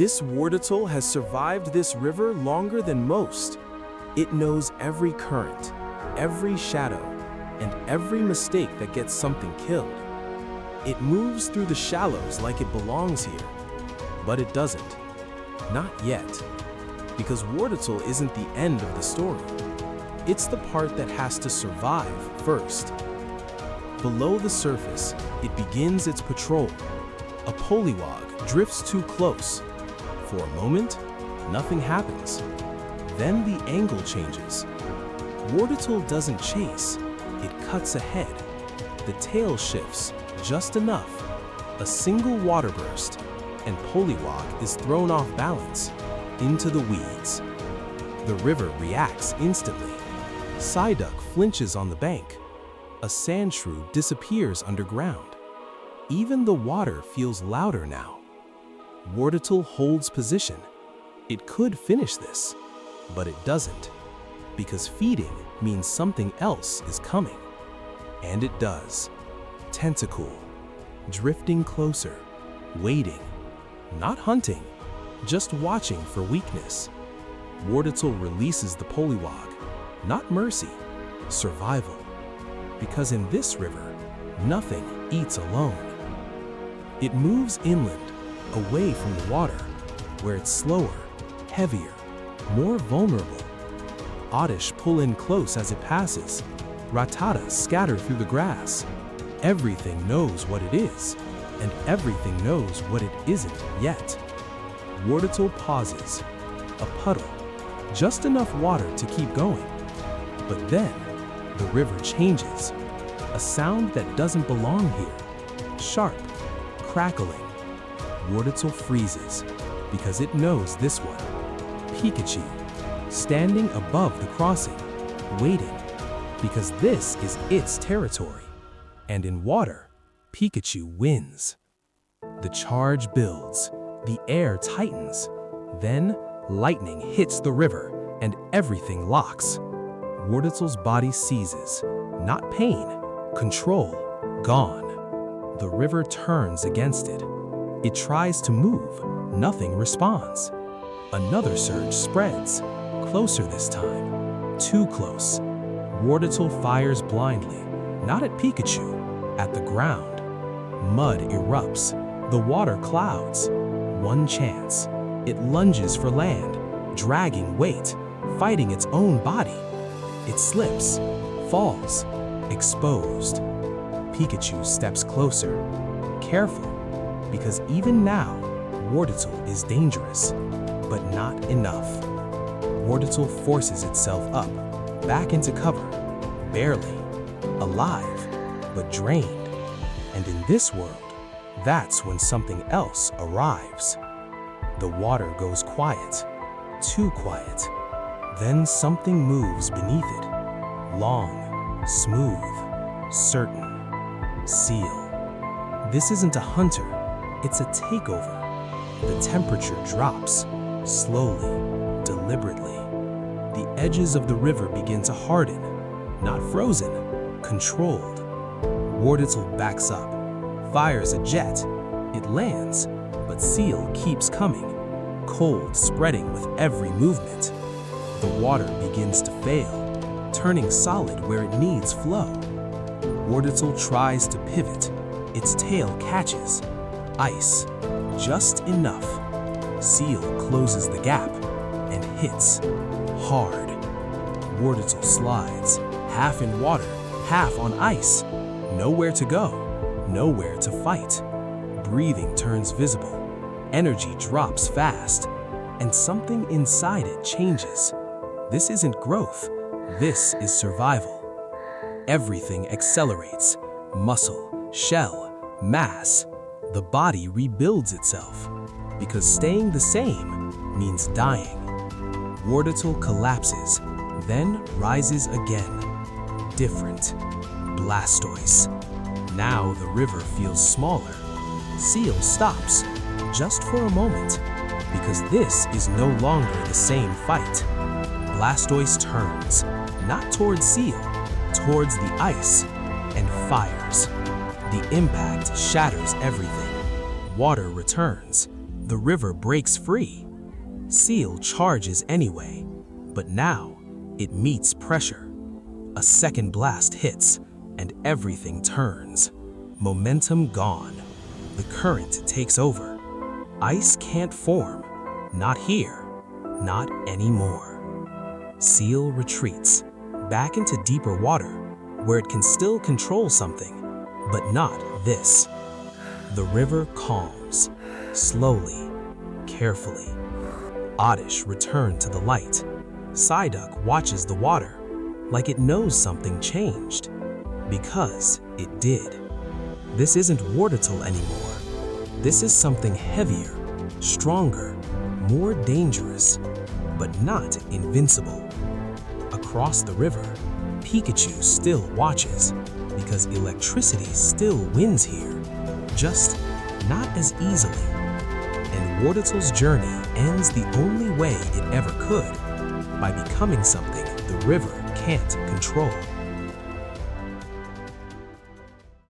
This Wartortle has survived this river longer than most. It knows every current, every shadow, and every mistake that gets something killed. It moves through the shallows like it belongs here, but it doesn't. Not yet. Because Wartortle isn't the end of the story. It's the part that has to survive first. Below the surface, it begins its patrol. A Poliwag drifts too close. For a moment, nothing happens. Then the angle changes. Wartortle doesn't chase, it cuts ahead. The tail shifts just enough. A single water burst, and Poliwag is thrown off balance into the weeds. The river reacts instantly. Psyduck flinches on the bank. A sandshrew disappears underground. Even the water feels louder now. Wartortle holds position. It could finish this, but it doesn't, because feeding means something else is coming. And it does. Tentacool, drifting closer, waiting, not hunting, just watching for weakness. Wartortle releases the Poliwag, not mercy, survival. Because in this river, nothing eats alone. It moves inland, away from the water, where it's slower, heavier, more vulnerable. Oddish pull in close as it passes. Rattatas scatter through the grass. Everything knows what it is, and everything knows what it isn't yet. Wartortle pauses. A puddle, just enough water to keep going. But then, the river changes. A sound that doesn't belong here. Sharp, crackling. Wartortle freezes, because it knows this one. Pikachu, standing above the crossing, waiting, because this is its territory. And in water, Pikachu wins. The charge builds, the air tightens. Then, lightning hits the river, and everything locks. Wartortle's body seizes. Not pain, control, gone. The river turns against it. It tries to move, nothing responds. Another surge spreads, closer this time, too close. Wartortle fires blindly, not at Pikachu, at the ground. Mud erupts, the water clouds. One chance. It lunges for land, dragging weight, fighting its own body. It slips, falls, exposed. Pikachu steps closer, careful, because even now, Wartortle is dangerous, but not enough. Wartortle forces itself up, back into cover, barely, alive, but drained. And in this world, that's when something else arrives. The water goes quiet, too quiet. Then something moves beneath it. Long, smooth, certain. Seel. This isn't a hunter, it's a takeover. The temperature drops, slowly, deliberately. The edges of the river begin to harden, not frozen, controlled. Wartortle backs up, fires a jet. It lands, but Seel keeps coming, cold spreading with every movement. The water begins to fail, turning solid where it needs flow. Wartortle tries to pivot. Its tail catches. Ice, just enough. Seel closes the gap and hits hard. Wartortle slides, half in water, half on ice. Nowhere to go, nowhere to fight. Breathing turns visible. Energy drops fast, and something inside it changes. This isn't growth, this is survival. Everything accelerates. Muscle, shell, mass. The body rebuilds itself, because staying the same means dying. Wartortle collapses, then rises again. Different. Blastoise. Now the river feels smaller. Seel stops, just for a moment, because this is no longer the same fight. Blastoise turns, not towards Seel, towards the ice, and fires. The impact shatters everything. Water returns. The river breaks free. Seel charges anyway, but now it meets pressure. A second blast hits, and everything turns. Momentum gone. The current takes over. Ice can't form. Not here. Not anymore. Seel retreats, back into deeper water, where it can still control something, but not this. The river calms, slowly, carefully. Oddish returned to the light. Psyduck watches the water, like it knows something changed. Because it did. This isn't Wartortle anymore. This is something heavier, stronger, more dangerous, but not invincible. Across the river, Pikachu still watches, because electricity still wins here, just not as easily. And Wartortle's journey ends the only way it ever could, by becoming something the river can't control.